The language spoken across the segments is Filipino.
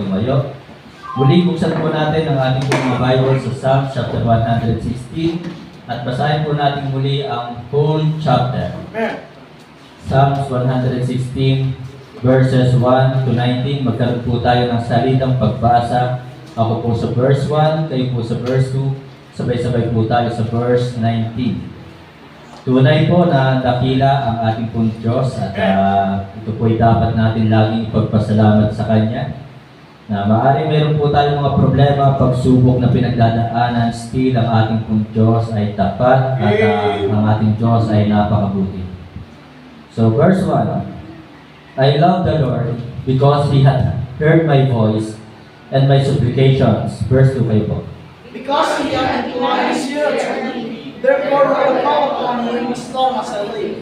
tumayo. Muli, buksan po natin ang ating mga Bible sa Psalms chapter 116 at basahin po natin muli ang whole chapter. Psalms 116 verses 1 to 19. Magkaroon po tayo ng salitang pagbasa. Ako po sa verse 1, kayo po sa verse 2. Sabay-sabay po tayo sa verse 19. Tunay po na dakila ang ating pong Diyos at ito po ay dapat natin laging ipagpasalamat sa Kanya. Na maaari meron po tayong mga problema, pagsubok na pinagdadaanan, still ang ating pong Diyos ay tapat at ang ating Diyos ay napakabuti. So verse 1, I love the Lord because He hath heard my voice and my supplications. Verse 2 kayo po. Because He hath inclined His ear to me, therefore I will call upon Him as long as I live.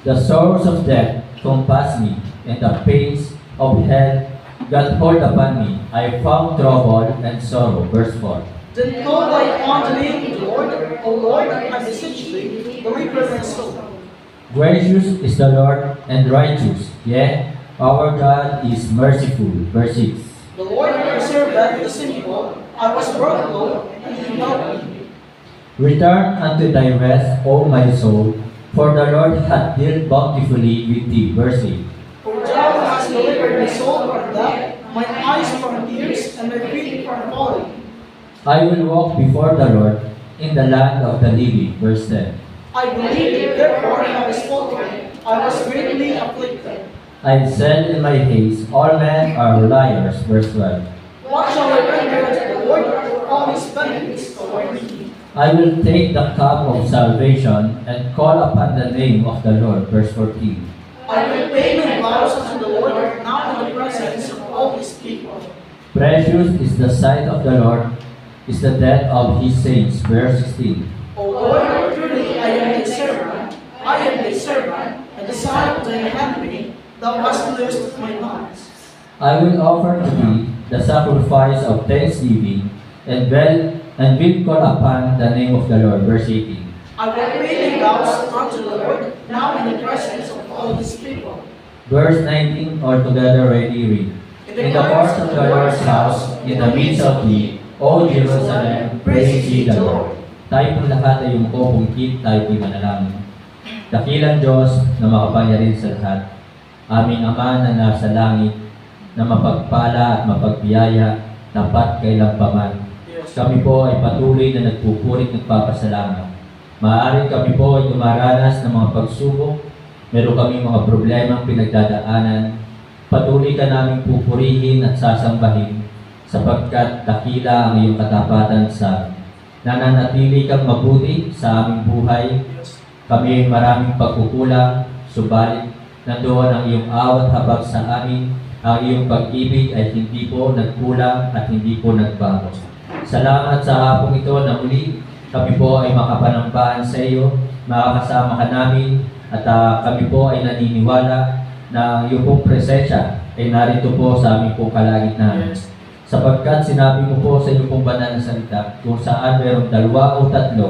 The sorrows of death compass me, and the pains of hell got hold upon me. I found trouble and sorrow. Verse 4. Then call I upon the name of the Lord, O Lord, I beseech Thee, deliver my soul. Gracious is the Lord and righteous, yea, our God is merciful. Verse 6. The Lord preserveth the sinful. I was brought low, and He helped me. Return unto thy rest, O my soul, for the Lord hath dealt bountifully with thee. Verse 8. For Thou hast delivered my soul from death, my eyes from tears, and my feet from falling. I will walk before the Lord in the land of the living. Verse 10. I believed, therefore have I spoken. I was greatly afflicted. I said in my haste, all men are liars. Verse 12. What shall I render unto the Lord for all His benefits toward me? I will take the cup of salvation and call upon the name of the Lord. Verse 14. I will pay my vows unto the Lord now in the presence of all His people. Precious is the sight of the Lord, is the death of His saints. Verse 16. O Lord, truly I am Thy servant. I am Thy servant, and the son of Thine handmaid. Thou hast loosed my bonds. I will offer to Thee the sacrifice of thanksgiving and will call upon the name of the Lord. Verse 18. I will pay my vows unto the Lord now in the presence of all His people. Verse 19, all together ready read. In the courts of the Lord's house, in the midst of thee, O Jerusalem, praise ye the Lord. Tayo pong lahat ay yung pumungkit, tayo po'y manalangin. Dakilang Diyos na makapangyarihan sa lahat, aming Ama na nasa langit, na mapagpala at mapagbiyaya, tapat kailang paman. Kami po ay patuloy na nagpupurit, nagpapasalamat. Maaaring kami po ay dumaranas ng mga pagsubok, meron kami mga problemang pinagdadaanan, patuloy ka namin pupurihin at sasambahin, sapagkat dakila ang iyong katapatan sa amin. Nananatili kang mabuti sa aming buhay, kami ay maraming pagkukulang, subalit nandoon ang iyong awat habag sa amin, ang iyong pag-ibig ay hindi po nagkulang at hindi po nagbago. Salamat sa hapong ito na muli kami po ay makapanambaan sa iyo, makakasama ka namin at kami po ay naniniwala na iyong pong presensya ay narito po sa aming pong kalagitnaan. Sapagkat sinabi mo po sa iyong pong banal na salita kung saan mayroong 2 o 3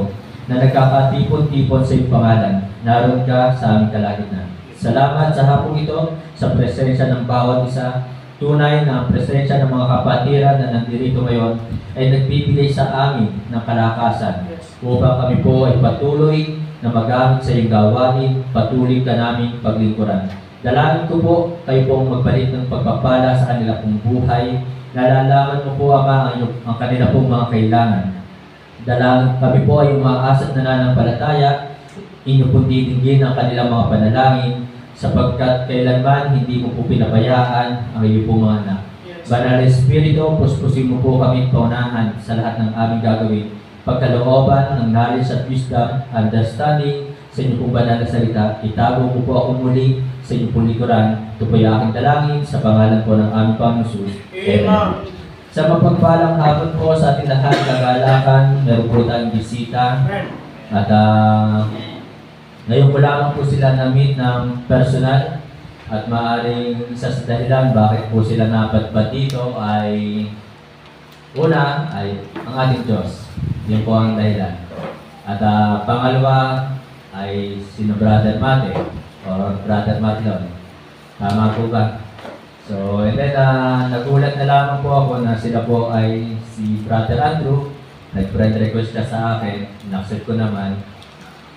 na nagkakatipon-tipon sa iyong pangalan, naroon ka sa aming kalagitnaan. Salamat sa hapong ito, sa presensya ng bawat isa. Tunay na ang presensya ng mga kapatiran na nandirito ngayon ay nagbibigay sa amin ng kalakasan upang kami po ay patuloy na magamit sa iyong gawain, patuloy ka namin paglingkuran. Dalangin ko po kayo pong magbalik ng pagpapala sa kanila pong buhay. Nalalaman mo po, Ama, ang kanila pong mga kailangan. Dalangin kami po ay umaasat na nananampalataya, inyo pong titinggin ang kanilang mga panalangin, sapagkat kailanman hindi mo po pinabayaan ang iyong pong mga anak. Banal Espiritu, puspusin mo po kami paunahan sa lahat ng aming gagawin. Pagkalooban ng knowledge at wisdom, understanding sa inyong pong banal na salita, itago mo po ako muli sa inyong pong likuran. Ito po yung aking dalangin sa pangalan po ng aming Panginoon Jesus. Amen. Sa mapagpalang hapon po sa ating lahat, kagalakan, meron po tayong bisita. At ngayon ko lang po sila na-meet ng personal at maaaring isa sa dahilan bakit po sila napadpad dito ay una ay ang ating Diyos. Yun po ang dahilan. At pangalawa ay sino Brother Mate or Brother Matlon. Tama po ba? So So, and then, nagulat na lamang po ako na sila po ay si Brother Andrew. Nag-friend request siya sa akin, in-accept ko naman.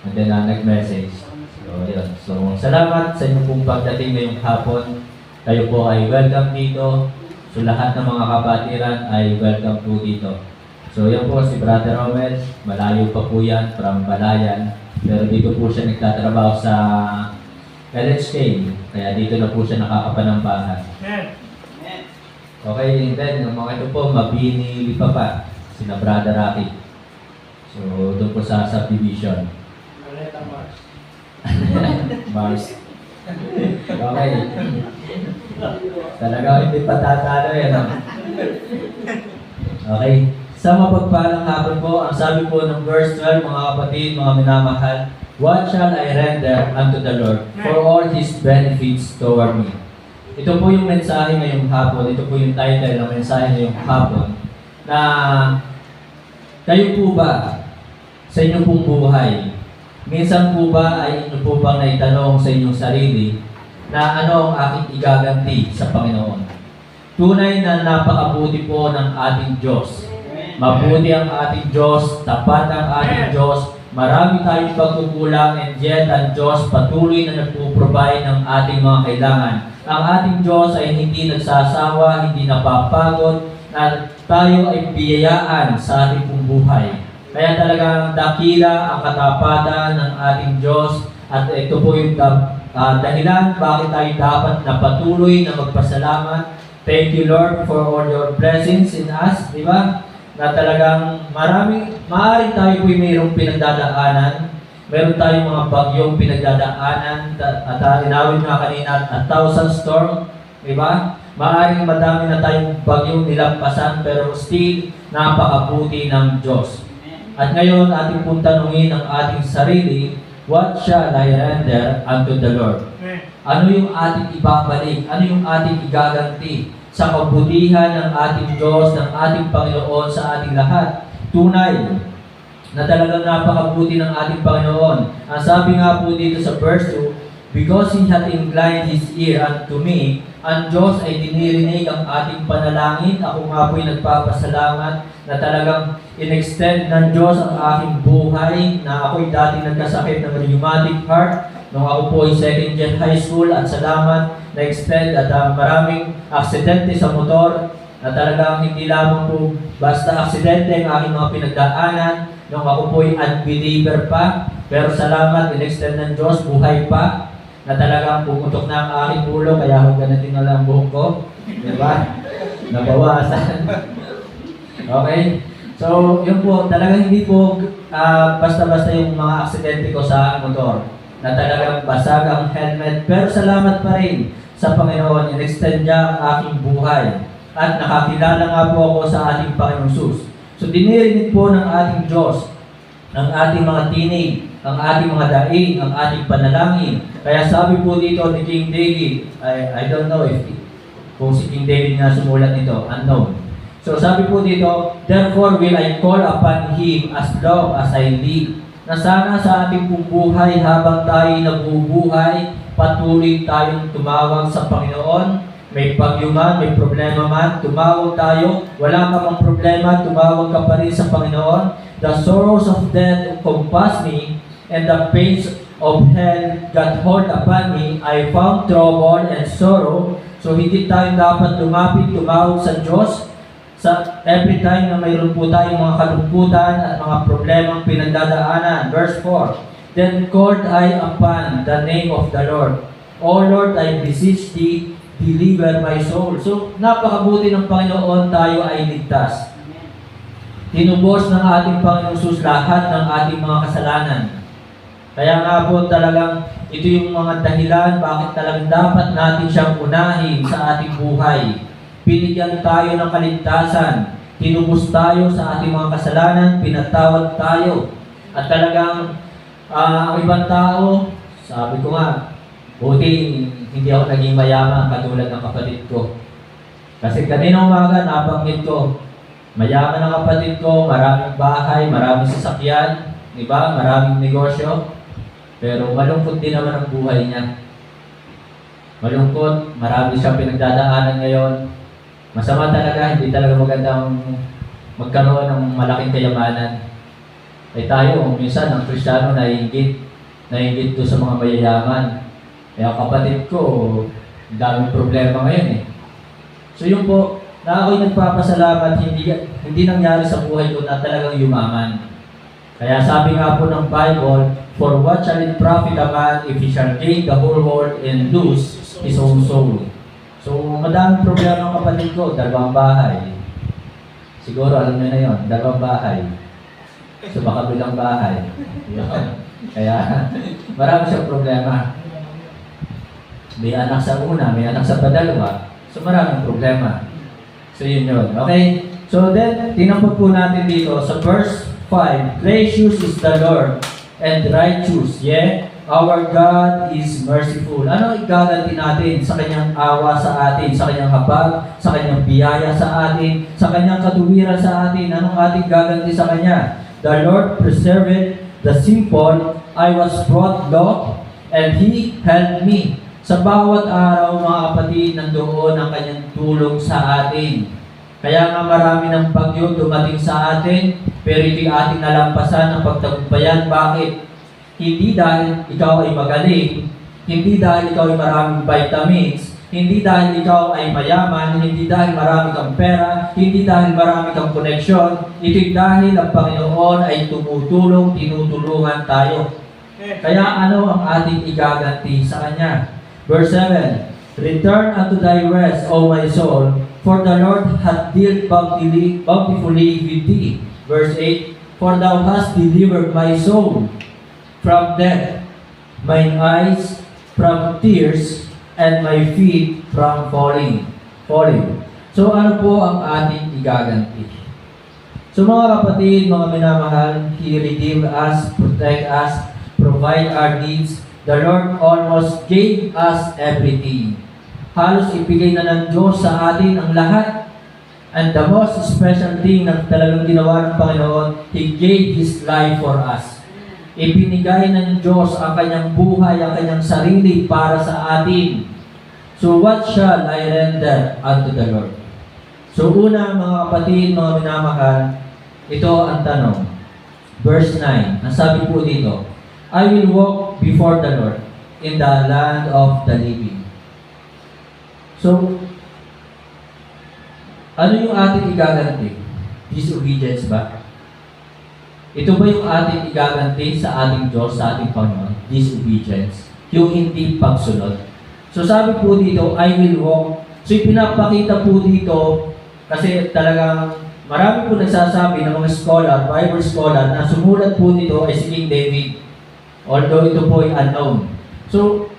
And then, nag-message. So, yun. So, salamat sa inyong pong pagdating ngayong hapon. Kayo po ay welcome dito. So, lahat ng mga kapatiran ay welcome po dito. So, yan po si Brother Romel. Malayo pa po yan from Balayan. Pero dito po siya nagtatrabaho sa LHK. Kaya dito na po siya nakakapanambahan. Okay, and then, yung mga ito po, mabini pa pa. Sina Brother Rocky. So, doon po sa subdivision. Mars. Okay. Talaga hindi pa tatalo yan. Okay. Sa mapagpalang hapon po, ang sabi po ng verse 12, mga kapatid, mga minamahal, what shall I render unto the Lord for all His benefits toward me? Ito po yung mensahe ngayong hapon, ito po yung title ng mensahe ngayong hapon, na kayo po ba sa inyong pong buhay, minsan po ba ay inyo po bang naitanong sa inyong sarili na ano ang aking igaganti sa Panginoon? Tunay na napakabuti po ng ating Diyos. Mabuti ang ating Diyos, tapat ang ating Diyos, marami tayong pagkukulang, and yet ang Diyos patuloy na nagpo-provide ng ating mga kailangan. Ang ating Diyos ay hindi nagsasawa, hindi napapagod, na tayo ay biyayaan sa ating pong buhay. Kaya talagang dakila ang katapatan ng ating Diyos, at ito po yung dahilan bakit tayo dapat na patuloy na magpasalamat. Thank you, Lord, for all your blessings in us, di ba? Na talagang maaaring tayo po'y mayroong pinagdadaanan, meron tayong mga bagyong pinagdadaanan, at inawit nga kanina, 1,000 storm, di ba? Maaaring madami na tayong bagyong nilampasan, pero still, napakabuti ng Diyos. At ngayon, ating pong tanungin ang ating sarili, what shall I render unto the Lord? Ano yung ating ibabalik? Ano yung ating igaganti sa kabutihan ng ating Diyos, ng ating Panginoon sa ating lahat? Tunay na talagang napakabuti ng ating Panginoon. Ang sabi nga po dito sa verse 2, because He hath inclined His ear unto me, ang Diyos ay dinirinig ang ating panalangin. Ako nga po'y nagpapasalamat na talagang in-extend ng Diyos ang aking buhay, na ako'y dati nagkasakit ng rheumatic heart nung ako po ay second year high school, at salamat na-extend at maraming aksidente sa motor, na talagang hindi lamang po basta aksidente ang aking mga pinagdaanan nung ako po ay unbeliever pa, pero salamat in-extend ng Diyos, buhay pa, na talagang pumutok na ang aking ulo, kaya ako ganito na lang buhok ko, di ba? Nabawasan. Okay? So, yun po, talagang hindi po basta-basta yung mga aksidente ko sa motor, na talagang basag ang helmet, pero salamat pa rin sa Panginoon, in-extend niya ang aking buhay, at nakakilala nga po ako sa ating Panginoong Sus. So, dinirinig po ng ating Diyos ang ating mga tinig, ang ating mga daing, ang ating panalangin. Kaya sabi po dito ni King David, I don't know if kung si King David nga sumulat nito, unknown. So sabi po dito, therefore will I call upon Him as long as I live. Na sana sa ating pong buhay, habang tayo nabubuhay, patuloy tayong tumawag sa Panginoon. May bagyo man, may problema man, tumawag tayo. Wala ka mang problema, tumawag ka pa rin sa Panginoon. The sorrows of death compassed me, and the pains of hell got hold upon me. I found trouble and sorrow. So hindi tayo dapat lumapit, tumawag sa Diyos sa every time na mayroon po tayong mga kalungkutan at mga problemang pinagdadaanan. Verse 4, then called I upon the name of the Lord. O Lord, I beseech Thee, deliver my soul. So napakabuti ng Panginoon, tayo ay ligtas. Tinubos ng ating Panginoong Sus lahat ng ating mga kasalanan. Kaya nga po talagang ito yung mga dahilan bakit talagang dapat natin siyang unahin sa ating buhay. Binigyan tayo ng kaligtasan, tinubos tayo sa ating mga kasalanan, pinatawad tayo. At talagang ang ibang tao, sabi ko nga, buti hindi ako naging mayaman katulad ng kapatid ko. Kasi kanina umaga nabanggit ko, mayaman ang kapatid ko, maraming bahay, maraming sasakyan, di ba? Maraming negosyo. Pero malungkot din naman ang buhay niya. Malungkot, marami siyang pinagdadaanan ngayon. Masama talaga, hindi talaga magandang magkaroon ng malaking kayamanan. Tayo, minsan ang Kristiyano naiinggit to sa mga mayayaman. Kaya kapatid ko, daming problema ngayon eh. So yun po, na ako'y nagpapasalamat, hindi nangyari sa buhay ko na talagang yumaman. Kaya sabi nga po ng Bible, for what shall it profit a man if he shall gain the whole world and lose his own soul? So, madaming problema ng kapatid ko, dalawang bahay. Siguro alam niyo na yun, dalawang bahay. So, baka bilang bahay. Kaya, marami siyang problema. May anak sa una, may anak sa padalawa. So, maraming problema. So, yun yun. Okay? So, then, tinampot po natin dito sa verse 5. Gracious is the Lord and righteous. Yeah, our God is merciful. Ano igaganti natin sa kanyang awa sa atin, sa kanyang habag, sa kanyang biyaya sa atin, sa kanyang katuwiran sa atin? Anong ating gaganti sa kanya? The Lord preserved the simple. I was brought low, and He helped me. Sa bawat araw, mga kapatid, nandoon ang kanyang tulong sa atin. Kaya nga marami ng bagyo dumating sa atin, pero ito'y ating nalampasan ng pagtagumpayan. Bakit? Hindi dahil ikaw ay magaling, hindi dahil ikaw ay maraming vitamins, hindi dahil ikaw ay mayaman, hindi dahil marami kang pera, hindi dahil marami kang koneksyon. Ito'y dahil ang Panginoon ay tumutulong, tinutulungan tayo. Kaya ano ang ating igaganti sa Kanya? Verse 7, return unto thy rest, O my soul, for the Lord hath dealt bountifully with thee. Verse 8, for thou hast delivered my soul from death, mine eyes from tears, and my feet from falling. So ano po ang ating igaganti? So mga kapatid, mga minamahal, He redeemed us, protect us, provide our needs. The Lord almost gave us everything. Halos ibigay na ng Diyos sa atin ang lahat. And the most special thing na talagang ginawa ng Panginoon, He gave His life for us. Ibinigay ng Diyos ang kanyang buhay, ang kanyang sarili para sa atin. So what shall I render unto the Lord? So una, mga kapatid, mga minamahal, ito ang tanong. Verse 9, ang sabi po dito, I will walk before the Lord in the land of the living. So, ano yung ating igaganti? Disobedience ba? Ito ba yung ating igaganti sa ating Diyos, sa ating Panginoon? Disobedience. Yung hindi pagsunod. So sabi po dito, I will walk. So ipinapakita po dito, kasi talagang marami po nagsasabi ng mga scholar, Bible scholar, na sumulat po dito ay si King David. Although ito po ay unknown. So,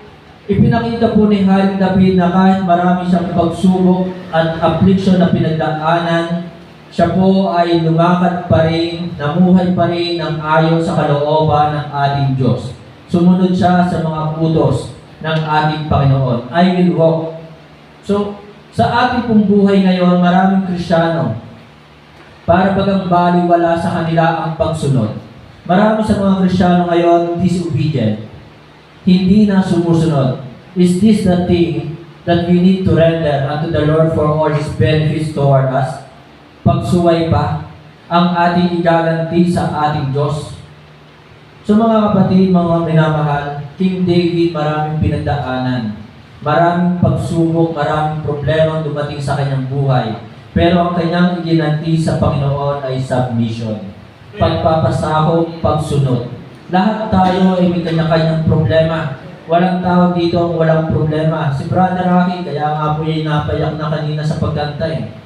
ipinakita po ni Haring David na kahit marami siyang pagsubok at affliction na pinagdaanan, siya po ay lumakad pa rin, namuhay pa rin ng ayon sa kalooban ng ating Diyos. Sumunod siya sa mga utos ng ating Panginoon. I will walk. So, sa ating pong buhay ngayon, maraming Kristiyano, para bagang baliwala sa kanila ang pagsunod. Marami sa mga Kristiyano ngayon disobedient. Hindi na sumusunod. Is this the thing that we need to render unto the Lord for all His benefits toward us? Pagsuway ba ang ating igaganti sa ating Diyos? So mga kapatid, mga minamahal, King David maraming pinagdaanan. Maraming pagsubok, maraming problema dumating sa kanyang buhay. Pero ang kanyang iginanti sa Panginoon ay submission. Pagpapasakop, pagsunod. Lahat tayo ay may kanya-kanyang problema. Walang tao dito ang walang problema. Si Brother Rocky, kaya nga po yung napayak na kanina sa pagkantay.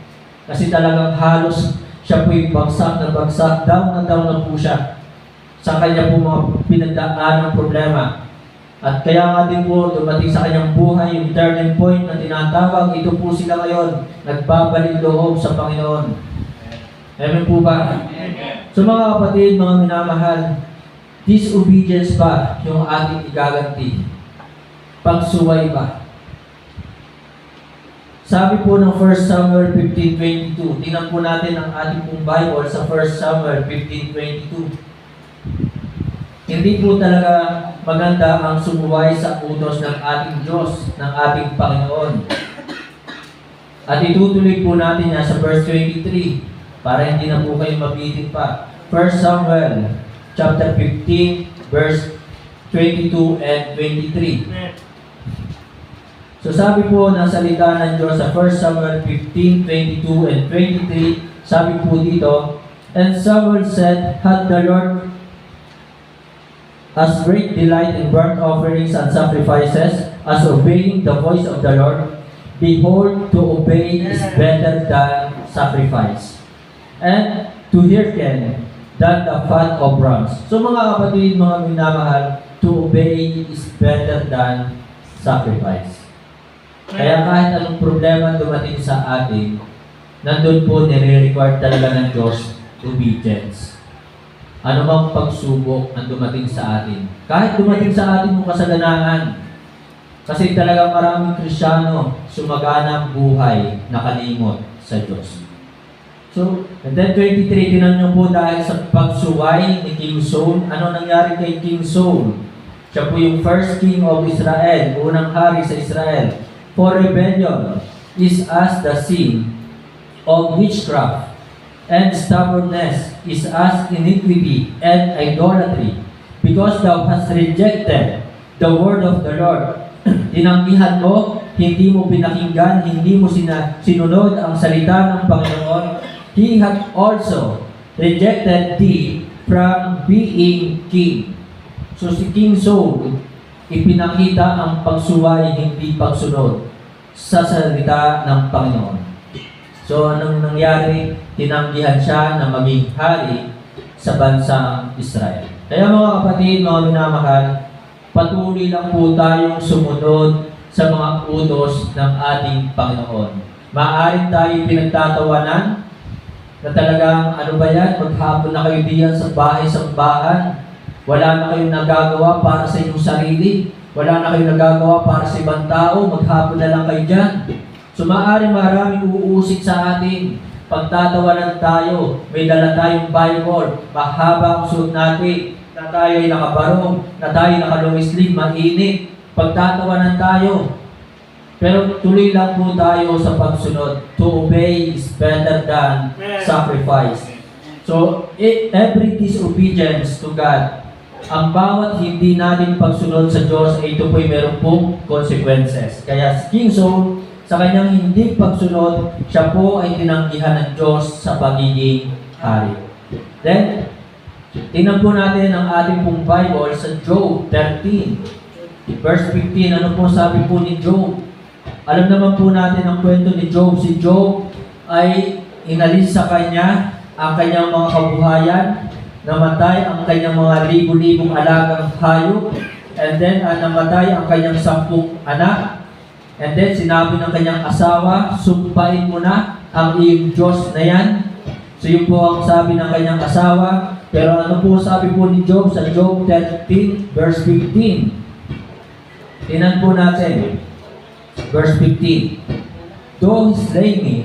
Kasi talagang halos siya po yung bagsak na bagsak, down na po siya sa kanya po mga pinagdaan ng problema. At kaya nga din po dumating sa kanyang buhay yung turning point na tinatawag. Ito po sila ngayon, nagbabalik loob sa Panginoon. Amen po ba? So mga kapatid, mga minamahal, disobedience ba yung ating igaganti? Pagsuway ba? Sabi po ng 1 Samuel 15:22, tingnan po natin ang ating pong Bible sa 1 Samuel 15:22. Hindi po talaga maganda ang sumuway sa utos ng ating Diyos, ng ating Panginoon. At itutuloy po natin yan sa verse 23 para hindi na po kayo mabitin pa. 1 Samuel chapter 15 verse 22 and 23. So sabi po ng salita ng Diyos sa 1 Samuel 15, 22 and 23, sabi po dito, "And Samuel said, Had the Lord as great delight in burnt offerings and sacrifices as obeying the voice of the Lord? Behold, to obey is better than sacrifice, and to hearken than the fat of rams." So mga kapatid, mga minamahal, to obey is better than sacrifice. Kaya kahit anong problema dumating sa atin, nandun po nire-require talaga ng Diyos obedience. Ano bang pagsubok ang dumating sa atin? Kahit dumating sa atin yung kasalanan, kasi talagang maraming Kristiyano sumagana ang buhay nakalimot sa Diyos. So, and then 23, tinan nyo po dahil sa pagsuway ni King Saul, ano nangyari kay King Saul? Siya po yung first king of Israel, unang hari sa Israel. For rebellion is as the sin of witchcraft, and stubbornness is as iniquity and idolatry. Because thou hast rejected the word of the Lord, tinanggihan mo, hindi mo pinakinggan, hindi mo sinunod ang salita ng Panginoon, He hath also rejected thee from being king. So si King Saul, ipinakita ang pagsuway, hindi pagsunod sa salita ng Panginoon. So anong nangyari? Tinanggihan siya na maging hari sa bansang Israel. Kaya mga kapatid, mga minamahal, patuloy lang po tayong sumunod sa mga utos ng ating Panginoon. Maaaring tayo pinagtatawanan na talagang, ano ba yan, maghapon na kayo diyan sa bahay-sambahan. Wala na kayong nagagawa para sa inyong sarili. Wala na kayong nagagawa para sa ibang tao. Maghapon na lang kayo dyan. So maaaring maraming uusik sa atin. Pagtatawanan tayo, may dala tayong Bible, mahaba ang suot natin, na tayo ay nakabarong, na tayo nakalumislig, mainit. Pagtatawanan tayo. Pero tuloy lang po tayo sa pagsunod. To obey is better than sacrifice. So, every disobedience to God, ang bawat hindi natin pagsunod sa Diyos, ay ito po'y meron pong consequences. Kaya si King Saul, sa kanyang hindi pagsunod, siya po ay tinanggihan ng Diyos sa pagiging hari. Then, tingnan po natin ang ating pong Bible sa Job 13, verse 15. Ano po sabi po ni Job? Alam naman po natin ang kwento ni Job. Si Job ay inalis sa kanya ang kanyang mga kabuhayan, namatay ang kanyang mga libu-libong alagang hayop, and then namatay ang kanyang 10 anak. And then sinabi ng kanyang asawa, sumpain mo na ang iyong Diyos na yan. So yun po ang sabi ng kanyang asawa. Pero ano po sabi po ni Job sa Job 13 verse 15? Tinan po natin. Verse 15. Though he slay me,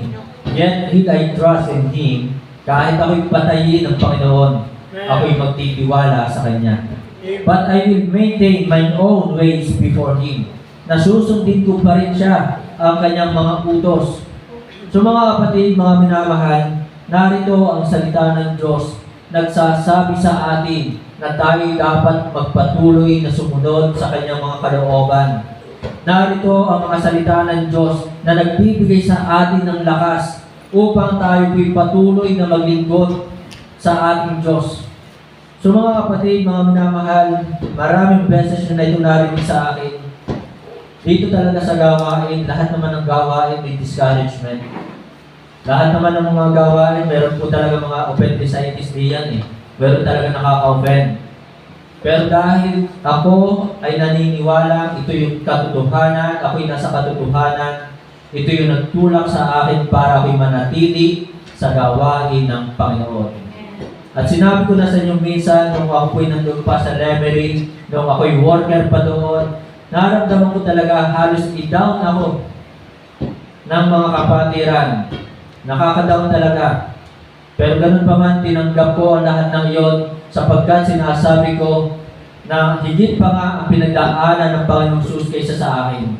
yet will I trust in him. Kahit ako'y patayin ng Panginoon, ako'y magtitiwala sa Kanya. But I will maintain my own ways before Him. Nasusundin ko pa rin siya ang Kanyang mga utos. So mga kapatid, mga minamahal, narito ang salita ng Diyos, nagsasabi sa atin na tayo dapat magpatuloy na sumunod sa Kanyang mga kalooban. Narito ang mga salita ng Diyos na nagbibigay sa atin ng lakas upang tayo patuloy na maglingkod sa ating Diyos. So mga kapatid, mga minamahal, maraming beses na ito narinig sa akin. Dito talaga sa gawain, lahat naman ng gawain may discouragement. Lahat naman ng mga gawain, meron po talaga mga appendicitis diyan eh. Meron talaga nakaka-offend. Pero dahil ako ay naniniwala, ito yung katotohanan, ako'y nasa katotohanan, ito yung nagtulak sa akin para ako'y manatili sa gawain ng Panginoon. At sinabi ko na sa inyo minsan, nung ako'y nandun pa sa Lemery, nung ako'y worker pa doon, naramdaman ko talaga halos i-down ako ng mga kapatiran. Nakaka-down talaga. Pero ganun pa man, tinanggap ko ang lahat ng iyon sapagkat sinasabi ko, na higit pa nga ang pinagdaanan ng Panginoong Jesus kaysa sa akin.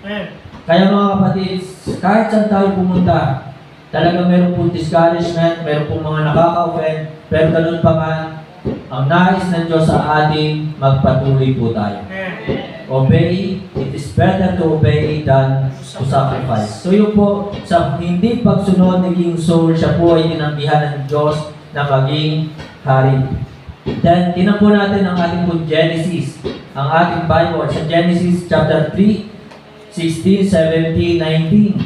Amen. Kaya mga kapatid, kahit saan tayo pumunta, talagang meron pong discouragement, meron pong mga nakaka-offend, pero ganun pa nga, ang nais ng Diyos sa ating magpatuloy po tayo. Obey, it is better to obey than to sacrifice. So yun po, sa hindi pagsunod ni King Saul, siya po ay tinanggihan ng Diyos na maging hari. Then, tinan po natin ang ating po Genesis, ang ating Bible, sa Genesis chapter 3, 16, 17, 19.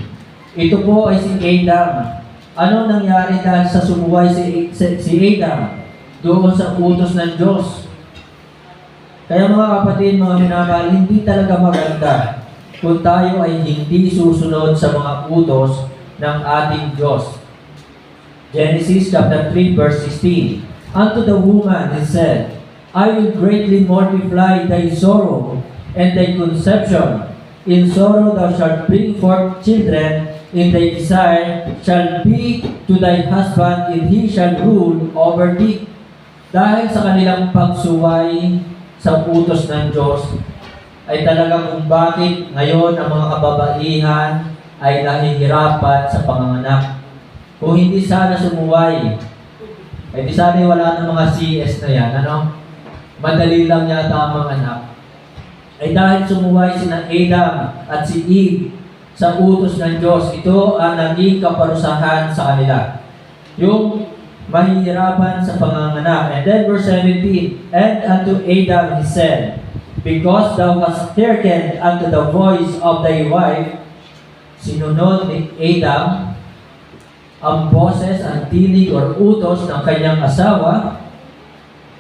Ito po ay si Adam. Ano nangyari dahil sa sumuway si Adam doon sa utos ng Diyos? Kaya mga kapatid, mga minamahal, hindi talaga maganda kung tayo ay hindi susunod sa mga utos ng ating Diyos. Genesis chapter 3, verse 16. Unto the woman he said, I will greatly multiply thy sorrow and thy conception. In sorrow thou shalt bring forth children, in thy desire shall be to thy husband, and he shall rule over thee. Dahil sa kanilang pagsuway sa utos ng Diyos, ay talaga kung bakit ngayon ang mga kababaihan ay nahihirapan sa panganganak. Kung hindi sana sumuway, ay di sana wala ng mga CS na yan, ano? Madali lang yata ang mga anak. Ay dahil sumuway sina Adam at si Eve sa utos ng Diyos, ito ang naging kaparusahan sa kanila. Yung mahihirapan sa panganganak. And then verse 17, And unto Adam he said, Because thou hast hearkened unto the voice of thy wife, sinunod ni Adam ang boses, ang tinig or utos ng kanyang asawa,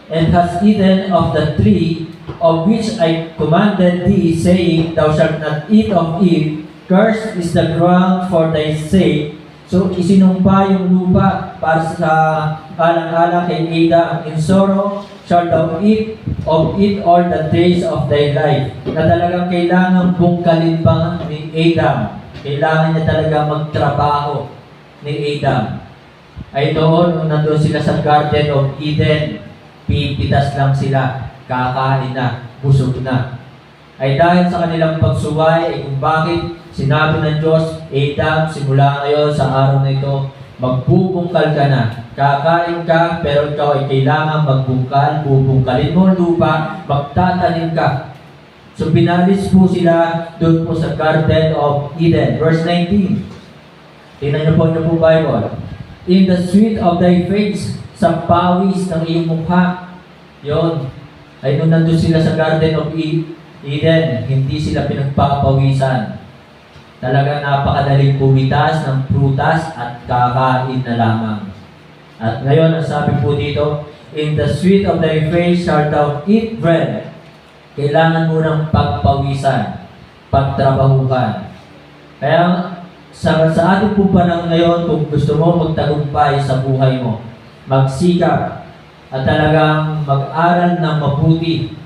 and hast eaten of the tree of which I commanded thee, saying, Thou shalt not eat of it, cursed is the ground for thy sake. So, isinumpa yung lupa para sa alang-alang kay Adam. In sorrow shalt thou eat of it all the days of thy life. Na talagang kailangan bungkalin pa ni Adam. Kailangan niya talaga magtrabaho ni Adam. Ay doon, nung nandun sila sa Garden of Eden, pipitas lang sila, kakain na, busog na. Ay dahil sa kanilang pagsuway, ay kung bakit sinabi ng Diyos, Adam, simula ngayon sa araw na ito, magbubungkal ka na. Kakain ka, pero ikaw ay kailangan magbungkal, bubungkalin mo ang lupa, magtatanim ka. So pinalis po sila doon po sa Garden of Eden. Verse 19. Tingnan niyo po Bible. In the sweat of thy face, sa pawis ng iyong mukha. Yun. Ay nung nandun sila sa Garden of Eden, hindi sila pinagpapawisan. Talaga napakadaling pumitas ng prutas at kakain na lamang. At ngayon, ang sabi po dito, In the sweat of thy face shalt thou eat bread. Kailangan mo ng pagpawisan, pagtrabahukan. Kaya sa ating po panahon ngayon, kung gusto mo magtagumpay sa buhay mo, magsikap at talagang mag-aral ng mabuti.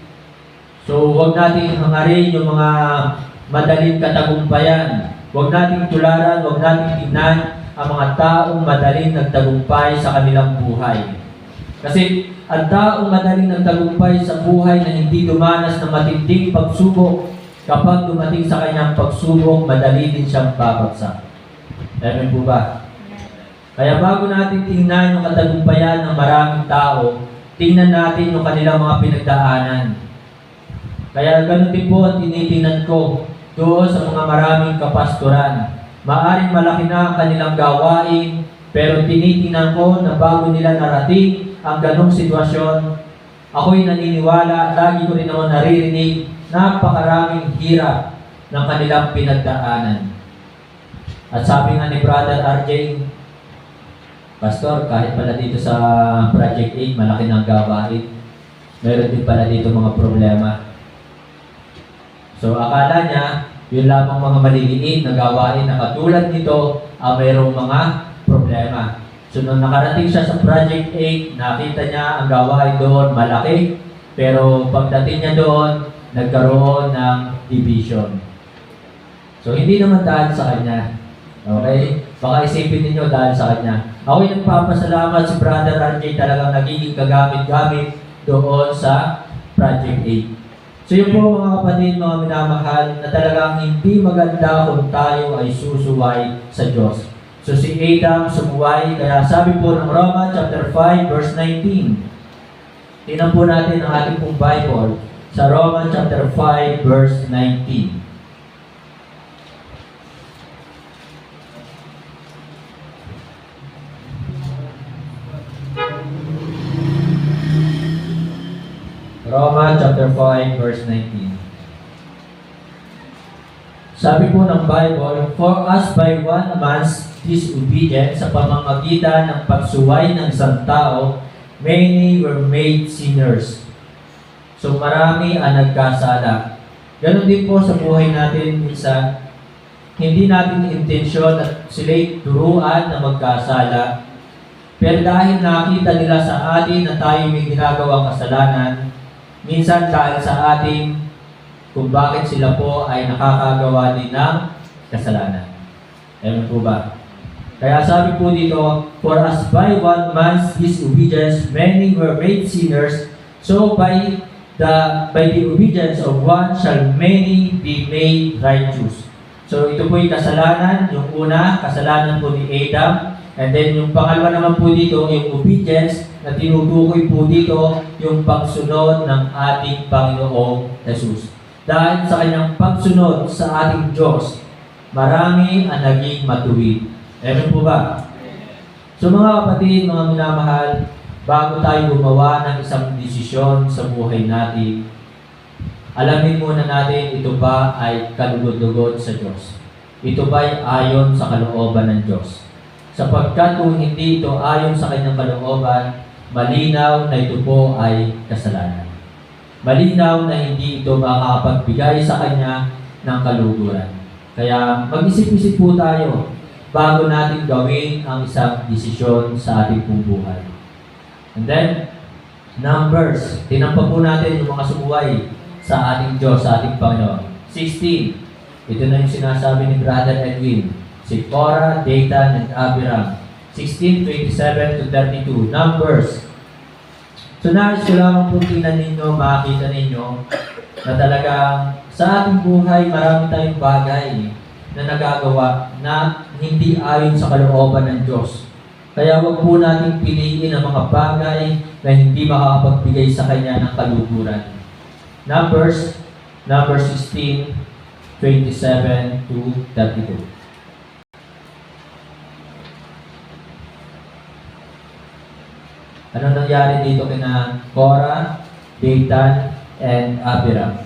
So, huwag nating hangarin yung mga madaling katagumpayan. Huwag nating tularan, huwag nating tignan ang mga taong madaling nagtagumpay sa kanilang buhay. Kasi ang taong madaling nagtagumpay sa buhay na hindi dumanas ng matinding pagsubok, kapag dumating sa kanyang pagsubok, madali din siyang babagsak. Amen po ba? Kaya bago natin tingnan yung katagumpayan ng maraming tao, tingnan natin yung kanilang mga pinagdaanan. Kaya ganun din po ang tinitingnan ko doon sa mga maraming kapastoran. Maaring malaki na ang kanilang gawain, pero tinitingnan ko na bago nila narating ang ganong sitwasyon, ako'y naniniwala, lagi ko rin naman naririnig, napakaraming hirap ng kanilang pinagdaanan. At sabi nga ni Brother RJ, Pastor, kahit pala dito sa Project 8, malaki ng gawain, meron din pala dito mga problema. So akala niya, yun lamang mga maliliit na gawain na katulad nito, mayroong mga problema. So nung nakarating siya sa Project 8, nakita niya ang gawain doon malaki, pero pagdating niya doon, nagkaroon ng division. So hindi naman dahil sa kanya. Okay? Baka isipin ninyo dahil sa kanya. Ako'y nagpapasalamat si Brother RJ, talagang nagiging kagamit-gamit doon sa Project 8. So yun po mga kapatid, mga minamahal, na talagang hindi maganda kung tayo ay susuway sa Diyos. So si Adam sumuway, kaya sabi po ng Roma chapter 5 verse 19. Tingnan po natin ang ating pong Bible sa Roma chapter 5 verse 19. Roma chapter 5 verse 19. Sabi po ng Bible, "For as by one man's disobedience sa pamamagitan ng pagsuway ng isang tao, many were made sinners." So marami ang nagkasala. Ganon din po sa buhay natin minsan. Hindi natin intensyon at sila'y turuan na magkasala. Pero dahil nakita nila sa atin na tayo may ginagawang kasalanan, minsan dahil sa atin kung bakit sila po ay nakakagawa din ng kasalanan. Ayan po ba? Kaya sabi po dito, "For as by one man's disobedience many were made sinners, so by the obedience of one shall many be made righteous." So ito po yung kasalanan. Yung una, kasalanan po ni Adam. And then yung pangalawa naman po dito, yung obedience na tinutukoy po dito, yung pagsunod ng ating Panginoong Jesus. Dahil sa kanyang pagsunod sa ating Diyos, marami ang naging matuwid. Amen po ba? So mga kapatid, mga minamahal, bago tayo gumawa ng isang desisyon sa buhay natin, alamin muna natin ito ba ay kalugod-lugod sa Diyos. Ito ba ay ayon sa kalooban ng Diyos. Sapagkat kung hindi ito ayon sa kanyang kalooban, malinaw na ito po ay kasalanan. Malinaw na hindi ito makakapagbigay sa kanya ng kaluguran. Kaya mag-isip-isip po tayo bago natin gawin ang isang desisyon sa ating pong buhay. And then, Numbers. Tinampa po natin yung mga sumuway sa ating Diyos, sa ating Panginoon. 16. Ito na yung sinasabi ni Brother Edwin. Si Korah, Dathan, and Abiram. 16:27-32. Numbers. So nais ko lamang po tingnan ninyo, makita ninyo na talagang sa ating buhay marami tayong bagay na nagagawa na hindi ayon sa kalooban ng Diyos. Kaya wag po natin piliin ang mga bagay na hindi makakapagbigay sa Kanya ng kaluguran. Numbers 16:27-32. Ano nangyari dito kina Korah, Dathan, and Abiram?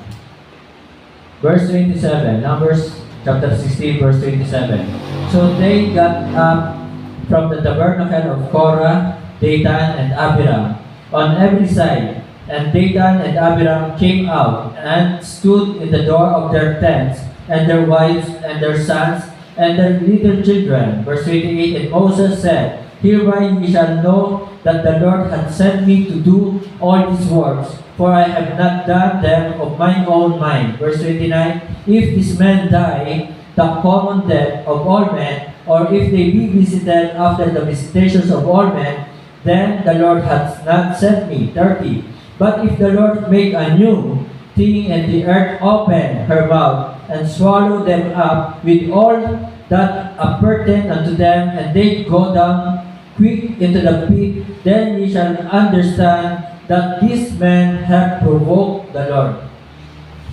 Verse 27, Numbers chapter 16, verse 27. So they got up from the tabernacle of Korah, Dathan, and Abiram on every side. And Dathan and Abiram came out and stood in the door of their tents, and their wives, and their sons, and their little children. Verse 28, and Moses said, "Hereby ye shall know that the Lord hath sent me to do all these works, for I have not done them of mine own mind." Verse 29, "If this man die, the common death of all men, or if they be visited after the visitations of all men, then the Lord hath not sent me." 30, "But if the Lord make a new thing, and the earth open her mouth, and swallow them up with all that appertain unto them, and they go down quick into the pit, then ye shall understand that these men have provoked the Lord."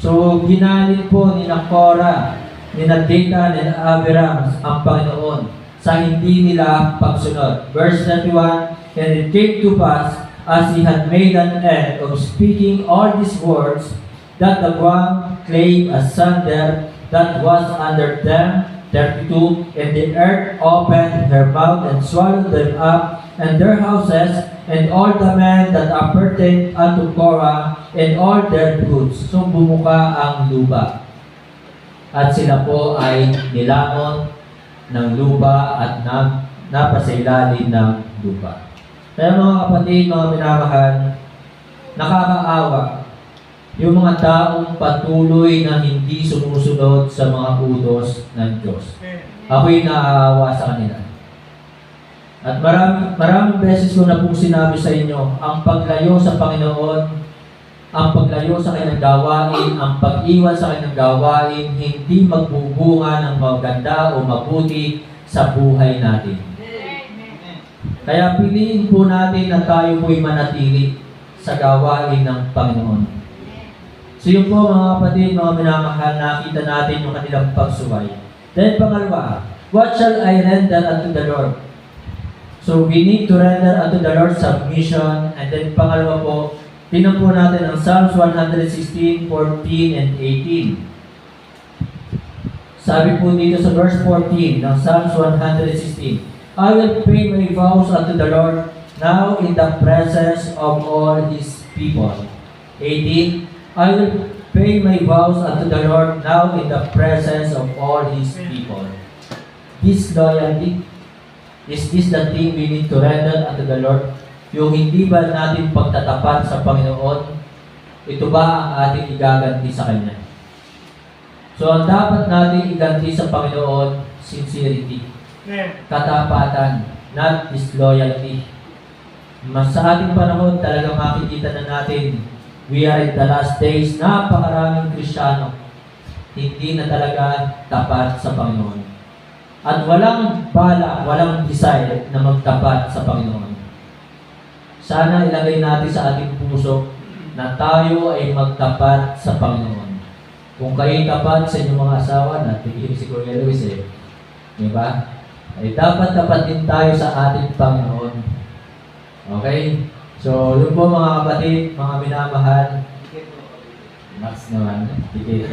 So, ginalit po ni Korah, ni Dathan, and Abiram ang Panginoon sa hindi nila pagsunod. Verse 31, "And it came to pass, as he had made an end of speaking all these words, that the ground clave asunder that was under them." 32, "And the earth opened her mouth and swallowed them up, and their houses, and all the men that appertained unto Korah, and all their goods." So bumuka ang lupa. At sila po ay nilamon ng lupa at napasailalim ng lupa. Kaya mga kapatid, mga minamahal, nakakaawa yung mga taong patuloy na hindi sumusunod sa mga utos ng Diyos. Ako'y naaawa sa kanila. At maraming beses ko na pong sinabi sa inyo, ang paglayo sa Panginoon ang paglayo sa kanyang gawain, ang pag-iwan sa kanyang gawain, hindi magbubunga ng maganda o mabuti sa buhay natin. Kaya piliin po natin na tayo po'y manatili sa gawain ng Panginoon. So yun po mga kapatid, mga minamahal, nakita natin yung kanilang pagsuway. Then pangalawa, what shall I render unto the Lord? So we need to render unto the Lord submission. And then pangalawa po, tingnan po natin ang Psalms 116, 14, and 18. Sabi po dito sa verse 14 ng Psalms 116, I will pay my vows unto the Lord now in the presence of all His people. 18, I will pay my vows unto the Lord now in the presence of all His people. This loyalty, is this the thing we need to render unto the Lord? Yung hindi ba natin pagtatapat sa Panginoon, ito ba ang ating igaganti sa Kanya? So, ang dapat natin iganti sa Panginoon, sincerity, katapatan, not disloyalty. Mas sa ating panahon, talagang makikita na natin, we are in the last days, napakaraming Kristiyano, hindi na talaga tapat sa Panginoon. At walang bala, walang desire na magtapat sa Panginoon. Sana ilagay natin sa ating puso na tayo ay magtapat sa Panginoon. Kung kayo tapat sa inyong mga asawa, natigil si Kuya Luis diba? Ay dapat tapat din tayo sa ating Panginoon. Okay? So, yun po mga kapatid, mga minamahal. Max naman, tikit.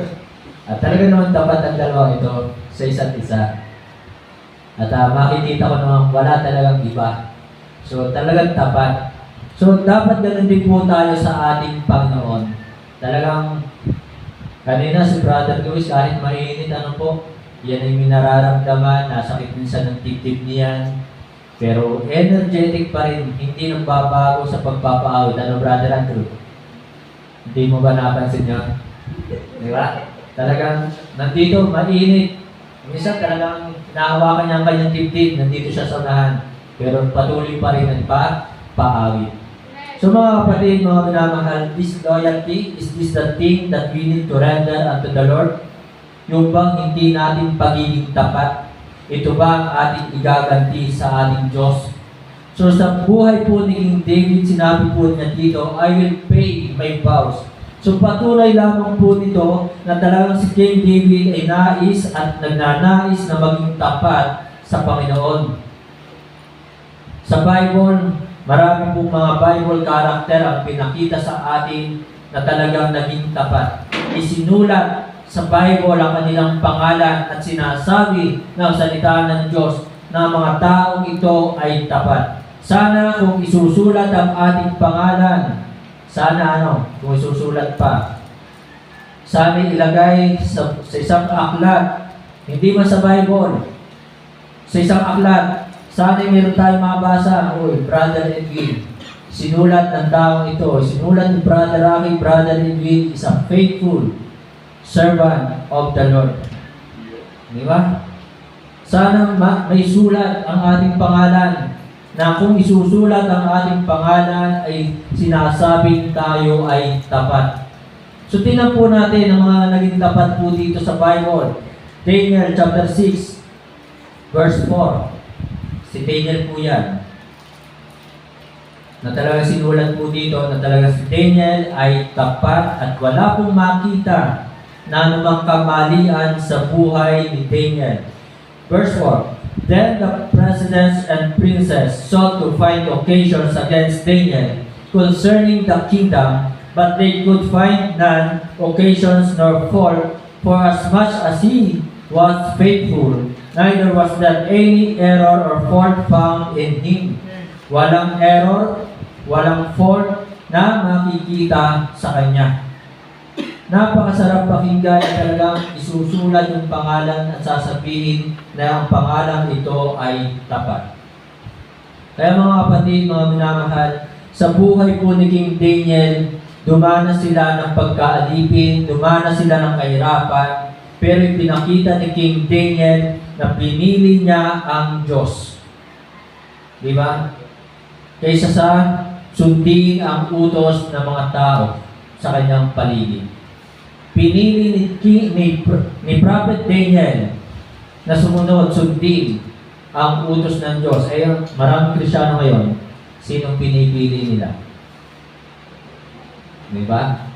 At talaga naman tapat ang dalawang ito sa isa't isa. At makikita ko naman wala talagang iba. So, talagang tapat. So, dapat ganun din po tayo sa ating Panginoon. Talagang, kanina si Brother Luis, kahit mainit, ano po, yan ay minararamdaman, nasakit minsan ng tip-tip niyan. Pero energetic pa rin, hindi nagbabago sa pagpapaawit. Ano, Brother Andrew? Hindi mo ba napansin niya? Di ba? Talagang, nandito, mainit. Minsan talagang nahawakan niya ang kanyang tip-tip, nandito siya sa unahan. Pero patuloy pa rin nagpapaawit. So mga kapatid, mga minamahal, this loyalty, is this the thing that we need to render unto the Lord? Yung bang hindi natin pagiging tapat, ito ba ang ating igaganti sa ating Diyos? So sa buhay po ni King David, sinabi po niya dito, I will pay my vows. So patunay lamang po nito na talagang si King David ay nais at nagnanais na maging tapat sa Panginoon. Sa Bible, marami pong mga Bible character ang pinakita sa atin na talagang naging tapat. Isinulat sa Bible ang kanilang pangalan at sinasabi ng salita ng Diyos na mga taong ito ay tapat. Sana kung isusulat ang ating pangalan, sana kung isusulat pa, sana ilagay sa isang aklat, hindi man sa Bible, sa isang aklat, sana meron tayong mabasa, Brother Edwin, sinulat ng taong ito, sinulat ni Brother Rocky, Brother Edwin is a faithful servant of the Lord. Di ba? Sana may sulat ang ating pangalan na kung isusulat ang ating pangalan ay sinasabing tayo ay tapat. So tingnan po natin ang mga naging tapat po dito sa Bible. Daniel chapter 6 verse 4. Si Daniel po yan. Na talagang sinulat po dito na talagang si Daniel ay tapat at wala pong makita na anumang kamalian sa buhay ni Daniel. Verse 4. Then the presidents and princes sought to find occasions against Daniel concerning the kingdom, but they could find none occasions nor fault, for as much as he was faithful, neither was there any error or fault found in him. Walang error, walang fault na makikita sa kanya. Napakasarap pakinggan at talagang isusulat yung pangalan at sasabihin na ang pangalan ito ay tapat. Kaya mga kapatid, mga minamahal, sa buhay po ni King Daniel, dumanas sila ng pagkaalipin, dumanas sila ng kahirapan, pero pinakita ni King Daniel na pinili niya ang Diyos. Di ba? Kaysa sa sundin ang utos ng mga tao. sa kanyang paligid. Pinili ni Prophet Daniel na sumunod, sundin ang utos ng Diyos. Ay, maraming Kristiyano ngayon, sinong pinipili nila? Diba?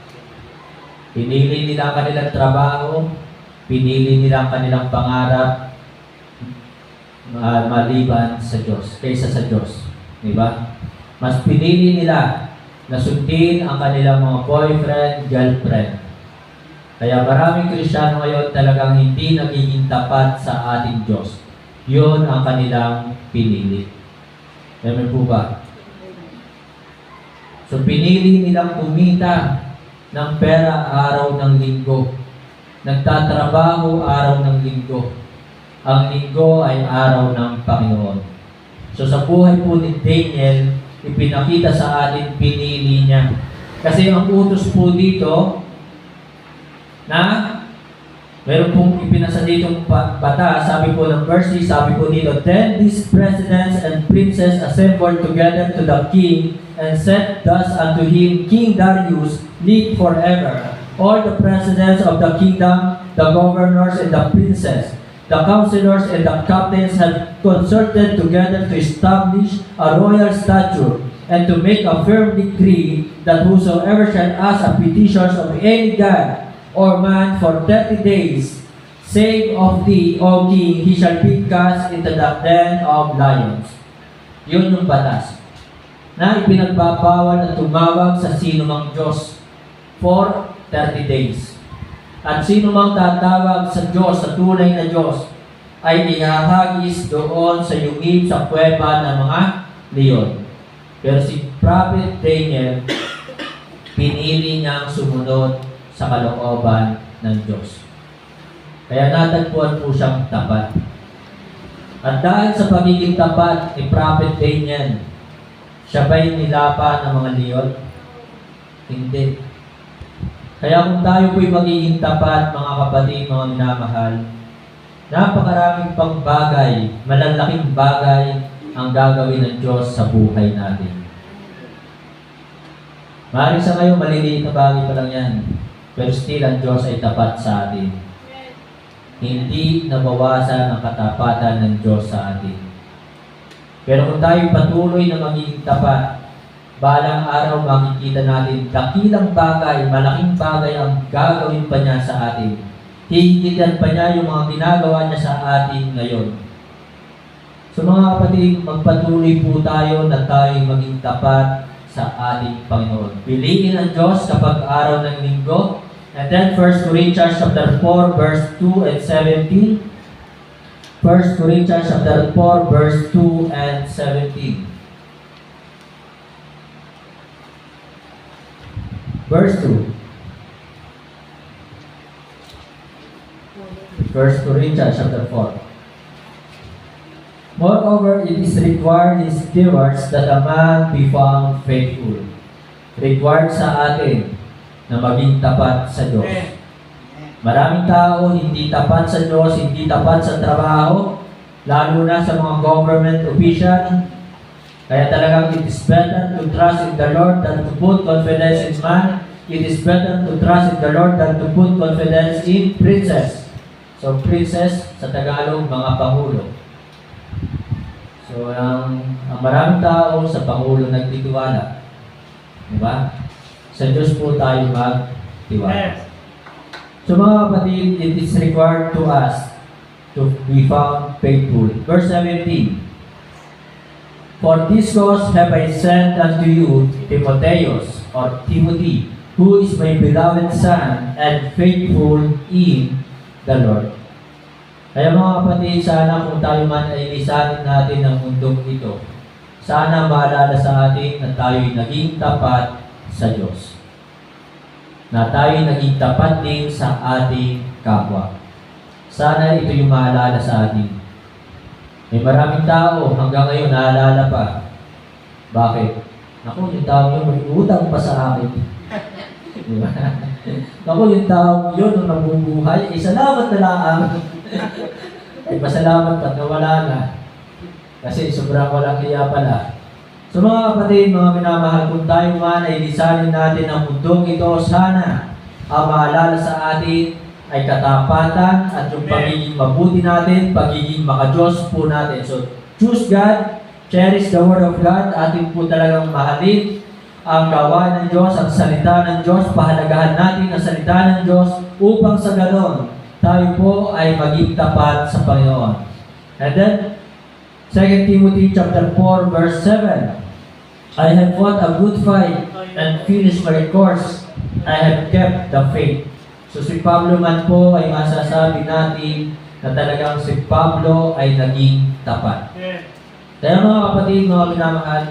Pinili nila ang kanilang trabaho, pinili nila ang kanilang pangarap, maliban sa Diyos, kaysa sa Diyos. Diba? Mas pinili nila na sundin ang kanilang mga boyfriend, girlfriend. Kaya maraming Kristiyano ngayon talagang hindi nagiging tapat sa ating Diyos. Yun ang kanilang pinili. Amen po ba? So pinili nilang kumita ng pera araw ng linggo. Nagtatrabaho araw ng linggo. Ang linggo ay araw ng Panginoon. So sa buhay po ni Daniel, ipinakita sa atin, pinili niya. Kasi ang utos po dito, na meron pong ipinasa ditong bata, sabi po ng verse 3, sabi po dito, "Then these presidents and princes assembled together to the king, and said thus unto him, King Darius, live forever. All the presidents of the kingdom, the governors and the princes, the counselors and the captains had consulted together to establish a royal statute, and to make a firm decree that whosoever shall ask a petition of any god or man for 30 days, save of thee, O king, he shall be cast into the den of lions." Yun yung batas na ipinagbabawal na tumawag sa sino mang Diyos for 30 days. At sino mang tatawag sa Diyos, sa tunay na Diyos, ay ihahagis doon sa yungib sa kuweba ng mga leon. Pero si Prophet Daniel, pinili niyang sumunod sa kalooban ng Diyos. Kaya natagpuan po siyang tapat. At dahil sa pagiging tapat ni Prophet Daniel, siya ba'y nilapa ng mga leon? Hindi. Kaya kung tayo po'y magiging tapat, mga kapatid, mga minamahal, napakaraming pang bagay, malalaking bagay ang gagawin ng Diyos sa buhay natin. Maaaring sa ngayon, maliliit na bagay pa lang yan. Pero still, ang Diyos ay tapat sa atin. Hindi nabawasan ang katapatan ng Diyos sa atin. Pero kung tayo patuloy na magiging tapat, balang araw makikita natin dakilang bagay, malaking bagay ang gagawin pa niya sa atin. Hihigitan pa niya yung mga ginagawa niya sa atin ngayon. So mga kapatid, magpatuloy po tayo na tayo maging tapat sa ating Panginoon. Piliin ang Diyos kapag araw ng linggo. And then 1 Corinthians chapter 4 verse 2 and 17. 1 Corinthians chapter 4 verse 2 and 17. Verse 2. 1 Corinthians chapter 4. "Moreover, it is required in stewards that a man be found faithful." Required sa atin na maging tapat sa Diyos. Maraming tao hindi tapat sa Diyos, hindi tapat sa trabaho, lalo na sa mga government official. Kaya talagang it is better to trust in the Lord than to put confidence in man. It is better to trust in the Lord than to put confidence in princes. So princes, sa Tagalog, mga pangulo. So ang maraming tao sa pangulo nagtitiwala. Diba? Sa Diyos po tayo magtiwala. So mga kapatid, it is required to us to be found faithful. Verse 17. "For this cause have I sent unto you Timotheus," or Timothy, "who is my beloved son and faithful in the Lord." Kaya mga kapatid, sana kung tayo man ay lisanin natin ng mundong ito, sana maalala sa atin na tayo'y naging tapat sa Diyos. Na tayo'y naging tapat din sa ating kapwa. Sana ito yung maalala sa atin. May maraming tao hanggang ngayon naalala pa. Bakit? Naku, yung tao yun, may utang pa sa akin. Diba? Naku, yung tao yun, nung nabubuhay, salamat na lang. Ay, pasalamat at nawala na. Kasi sobrang walang hiya pala. So mga kapatid, mga minamahal, kung tayo man ay lisanin natin ang mundong ito, sana ang maalala sa atin ay katapatan at yung pagiging mabuti natin, pagiging makadiyos po natin. So, choose God, cherish the Word of God, atin po talagang mahalin ang gawa ng Diyos, ang salita ng Diyos, pahalagahan natin ang salita ng Diyos upang sa ganon, tayo po ay maging tapat sa Panginoon. And then, 2 Timothy chapter 4, verse 7, I have fought a good fight and finished my course. I have kept the faith. So si Pablo man po ay masasabi natin na talagang si Pablo ay naging tapat. Kaya mga kapatid, mga minamahal,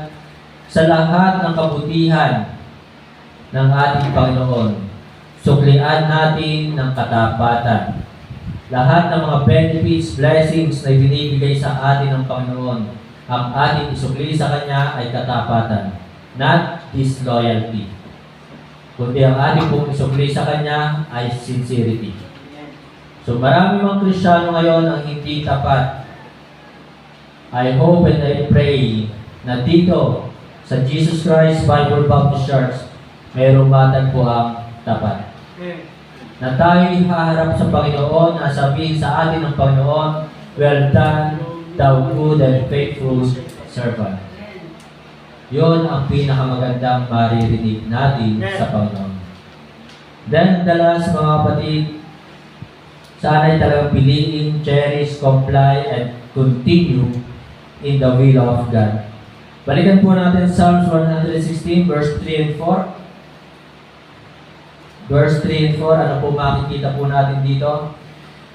sa lahat ng kabutihan ng ating Panginoon, suklian natin ng katapatan. Lahat ng mga benefits, blessings na binibigay sa atin ng Panginoon, ang ating isukli sa Kanya ay katapatan, not disloyalty. Kundi ang ating pong isukli sa Kanya ay sincerity. So marami mga Kristiyano ngayon ang hindi tapat. I hope and I pray na dito sa Jesus Christ Bible Baptist Church, mayroong matag po ang tapat. Na tayo'y haharap sa Panginoon, na sabihin sa atin ng Panginoon, well done, thou good and faithful servant. Yun ang pinakamagandang maririnig natin sa Panginoon. Then, the last mga kapatid, sana'y talagang piliin, cherish, comply, and continue in the will of God. Balikan po natin Psalms 116, verse 3 and 4. Verse 3 and 4, ano po makikita po natin dito?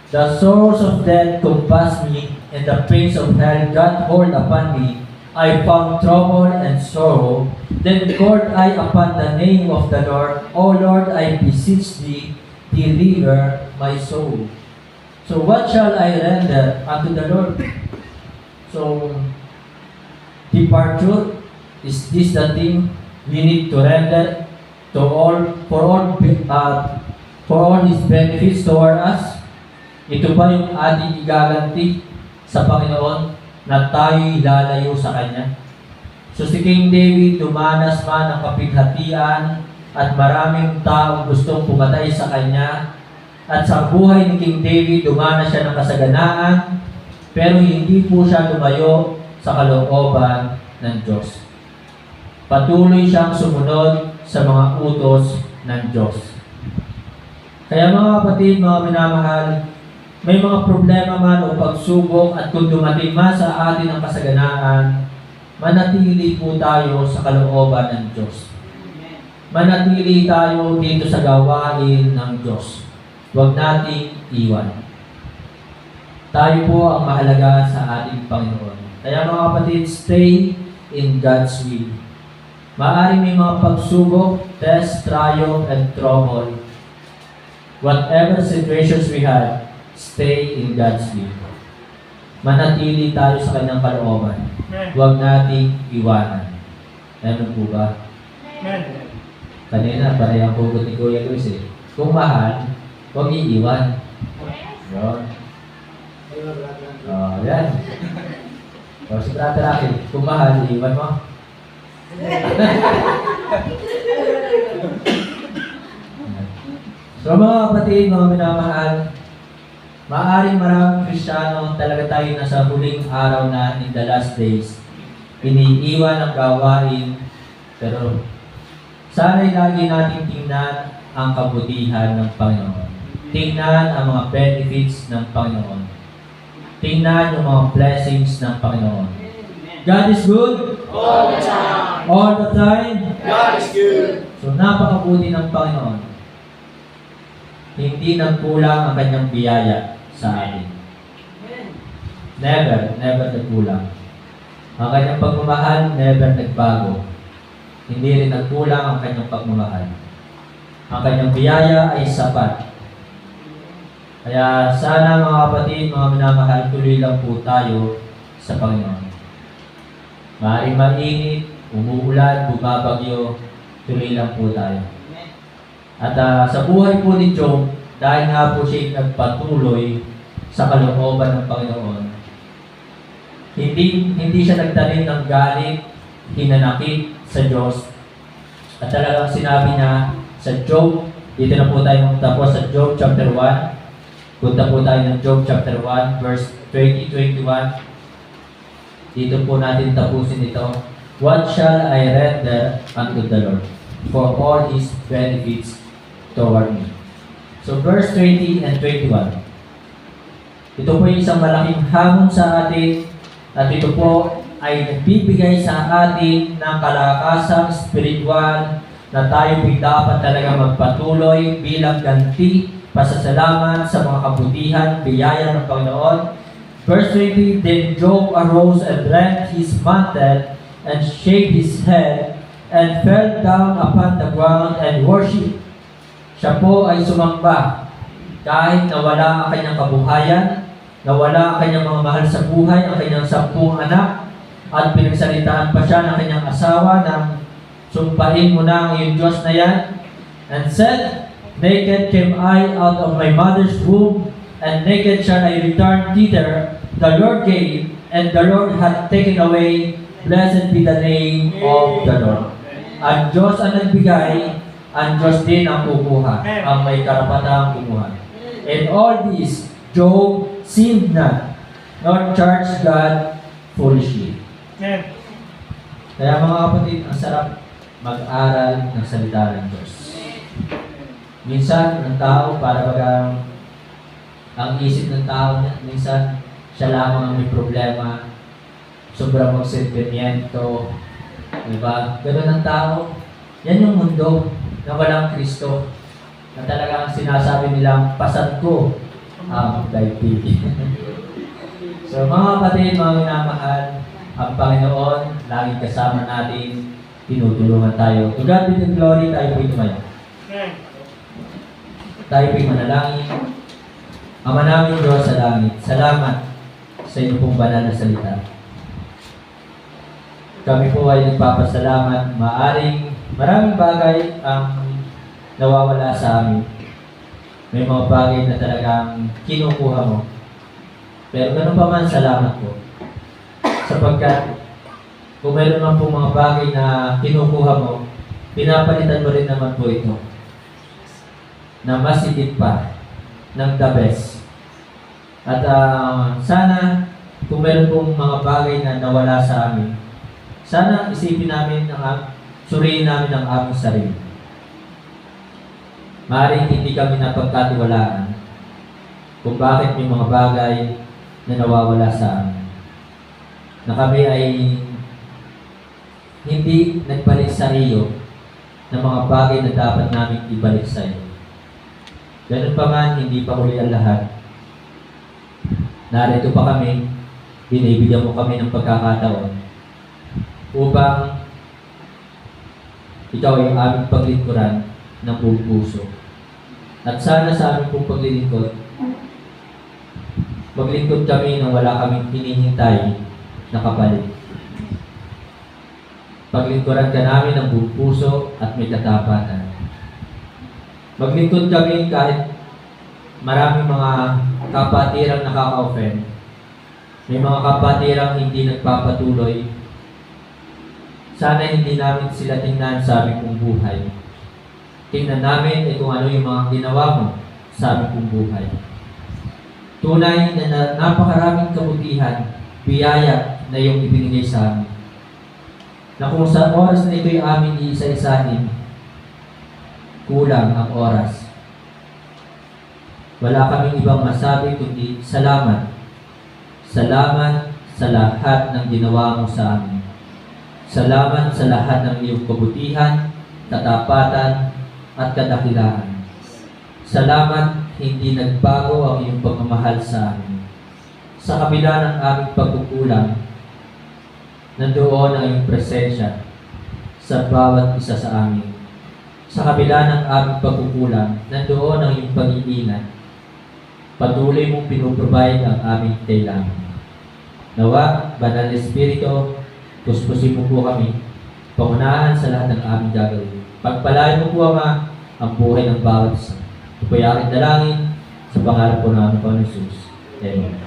The sorrows of death compassed me, and the pains of hell got hold upon me. I found trouble and sorrow. Then called I upon the name of the Lord. O Lord, I beseech thee, deliver my soul. So what shall I render unto the Lord? So, departure, is this the thing we need to render to for all His benefits toward us? Ito ba yung ating igaganti sa Panginoon na tayo'y lalayo sa Kanya? So si King David, dumanas man ang kapighatian at maraming taong gustong pumatay sa Kanya. At sa buhay ni King David, dumanas siya ng kasaganaan, pero hindi po siya lumayo sa kalooban ng Diyos. Patuloy siyang sumunod sa mga utos ng Diyos. Kaya mga kapatid, mga minamahal, may mga problema man o pagsubok at kung dumating man sa atin ang kasaganaan, manatili po tayo sa kalooban ng Diyos. Manatili tayo dito sa gawain ng Diyos. Huwag nating iwan. Tayo po ang mahalaga sa ating Panginoon. Kaya mga kapatid, stay in God's will. Maaaring may mga pagsubok, test, trial, and trouble. Whatever situations we have, stay in God's will. Manatili tayo sa Kanyang kalooban. Huwag nating iwanan. Ano po ba? Kanina, parehang hugot ni Kuya Luis eh. Kung mahal, huwag iiwan. Yun. Yan. O, si Brother Rocky, kung mahal, iiwan mo. So mga kapatid, mga minamahal, maaaring maraming Kristiyano talaga tayo nasa huling araw na in the last days. Iniiwan ang gawain, pero sana'y lagi natin tingnan ang kabutihan ng Panginoon. Tingnan ang mga benefits ng Panginoon. Tingnan yung mga blessings ng Panginoon. God is good. All the time. All the time. God is good. So napakabuti ng Panginoon. Hindi nagkulang ang Kanyang biyaya sa atin. Never nagkulang. Ang Kanyang pagmamahal, never nagbago. Hindi rin nagkulang ang Kanyang pagmamahal. Ang Kanyang biyaya ay sapat. Kaya sana mga kapatid, mga minamahal, tuloy lang po tayo sa Panginoon. Maaaring mainit, umuulan, bumabagyo, tuloy lang po tayo. At sa buhay po ni Job, dahil nga po siya nagpatuloy sa kalooban ng Panginoon, hindi siya nagtanim ng galit hinanakit sa Diyos. At talagang sinabi niya sa Job, dito na po tayo magtapos sa Job chapter 1. Punta po tayo ng Job chapter 1, verse 20-21. Dito po natin tapusin ito. What shall I render unto the Lord for all His benefits toward me? So verse 20 and 21. Ito po yung isang malaking hamon sa atin at ito po ay nagbibigay sa atin ng kalakasang spiritual na tayo po dapat talaga magpatuloy bilang ganti, pasasalamat sa mga kabutihan, biyaya ng Panginoon. Verse 20, Then Job arose and rent his mantle and shaved his head and fell down upon the ground and worshipped. Siya po ay sumamba kahit nawala ang kanyang kabuhayan, nawala ang kanyang mga mahal sa buhay, ang kanyang 10 anak, at pinagsalitaan pa siya ng kanyang asawa na sumpahin mo na ang iyong Diyos na yan, and said, Naked came I out of my mother's womb, and naked shall I return thither. The Lord gave, and the Lord hath taken away. Blessed be the name of the Lord. Ang Diyos ang nagbigay, ang Diyos din ang kukuha, ang may karapatang kumuha. And all this, Job sinned not, nor charged God foolishly. Kaya mga kapatid, ang sarap mag-aral ng salita ng Diyos. Minsan, ang tao, para bagang ang isip ng tao niya, minsan, siya lamang ang may problema, sobrang magsentimiento, diba? Ganun ang tao. Yan yung mundo na walang Kristo, na talagang sinasabi nilang, pasad ko ang daigdig. So mga kapatid, mga minamahal, ang Panginoon, laging kasama natin, tinutulungan tayo. To God be the glory, tayo po'y tumayo. Tayo po'y manalangin. Ama namin Diyos sa langit, salamat sa inyo pong banal na salita. Kami po ay nagpapasalamat, maraming bagay ang nawawala sa amin. May mga bagay na talagang kinukuha mo. Pero ganun pa man, salamat po. Sapagkat kung mayroon man po mga bagay na kinukuha mo, pinapalitan mo rin naman po ito na mas higit pa ng the best. At sana kung mayroon pong mga bagay na nawala sa amin, sana isipin namin, suriin namin ang aming sarili. Maaaring hindi kami napagkatiwalaan kung bakit may mga bagay na nawawala sa amin. Na kami ay hindi nagbalik sa iyo ng mga bagay na dapat namin ibalik sa iyo. Ganun pa man, hindi pa huli ang lahat. Narito pa kami, binibigyan mo kami ng pagkakataon upang ikaw ay aming paglingkuran ng buong puso. At sana sa aming pong paglilingkod, maglingkod kami nang wala kaming hinihintay na kapalit. Paglingkuran ka namin ng buong puso at may katapatan. Maglingkod kami kahit maraming mga kapatirang nakaka-offend. May mga kapatirang hindi nagpapatuloy. Sana hindi namin sila tingnan sa aming pong buhay. Tingnan namin kung ano yung mga ginawa mo sa aming pong buhay. Tunay na napakaraming kabutihan, biyaya na yung ibinigay sa amin. Na kung sa oras na ito'y amin iisa-isahin, kulang ang oras. Wala kaming ibang masabi kundi salamat. Salamat sa lahat ng ginawa mo sa amin. Salamat sa lahat ng iyong kabutihan, katapatan, at kadakilaan. Salamat, hindi nagbago ang iyong pagmamahal sa amin. Sa kabila ng aming pagkukulang, nandoon ang iyong presensya sa bawat isa sa amin. Sa kabila ng aming pagkukulang, nandoon ang iyong pag-iingat. Patuloy mong pinuprovide ang aming kailangan. Nawa, Banal na Espiritu, puspusin mo po kami, pangunahan sa lahat ng aming gagawin. Pagpalain mo po, Ama, ang buhay ng bawat isa. Ito po yung aking dalangin sa pangarap po namin, Panginoon Jesus. Amen.